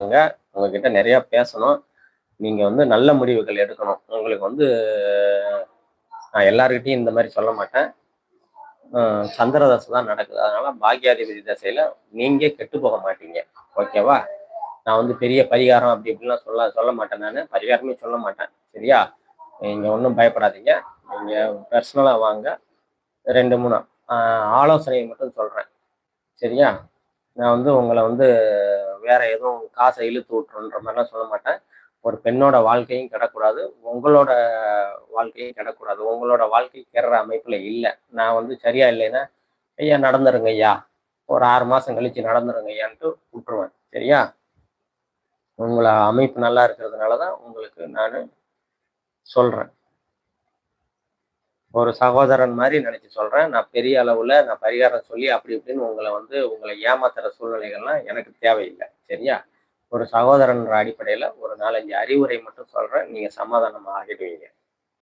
உங்ககிட்ட நிறைய பேசணும். நீங்க வந்து நல்ல முடிவுகள் எடுக்கணும். உங்களுக்கு வந்து நான் எல்லார்கிட்டயும் இந்த மாரி சொல்ல மாட்டேன். சந்திர தசை தான் நடக்குது. அதனால பாக்கியாதிபதி தசையில நீங்க கெட்டு போக மாட்டீங்க. ஓகேவா? நான் வந்து பெரிய பரிகாரம் அப்படி இப்படிலாம் சொல்ல சொல்ல மாட்டேன் நானு. பரிகாரமே சொல்ல மாட்டேன். சரியா? நீங்க ஒண்ணும் பயப்படாதீங்க. நீங்க பெர்சனலா வாங்க. 2, 3 ஆ ஆலோசனை மட்டும் சொல்றேன். சரியா? நான் வந்து உங்கள வந்து வேற எதுவும் காச இழுத்து விட்டுருன்ற மாரிலாம் சொல்ல மாட்டேன். ஒரு பெண்ணோட வாழ்க்கையும் கெடக்கூடாது. உங்களோட வாழ்க்கையும் கெடக்கூடாது. உங்களோட வாழ்க்கை கெடுற அமைப்புல இல்ல. நான் வந்து சரியா இல்லைன்னா, "ஐயா நடந்துருங்க ஐயா. ஒரு 6 மாசம் கழிச்சு நடந்துருங்க ஐயான்ட்டு" விட்டுருவேன். சரியா? உங்கள அமைப்பு நல்லா இருக்கிறதுனால தான் உங்களுக்கு நானு சொல்றேன். ஒரு சகோதரன் மாரி நெனச்சு சொல்றேன். நான் பெரிய அளவுல நான் பரிகாரம் சொல்லி அப்படி இப்படின்னு உங்கள ஏமாத்துற சூழ்நிலைகள்லாம் எனக்கு தேவையில்ல. சரியா? ஒரு சகோதரன்ற அடிப்படையில ஒரு 4, 5 அறிவுரை மட்டும் சொல்றேன். நீங்க சமாதானம் ஆகிடுவீங்க.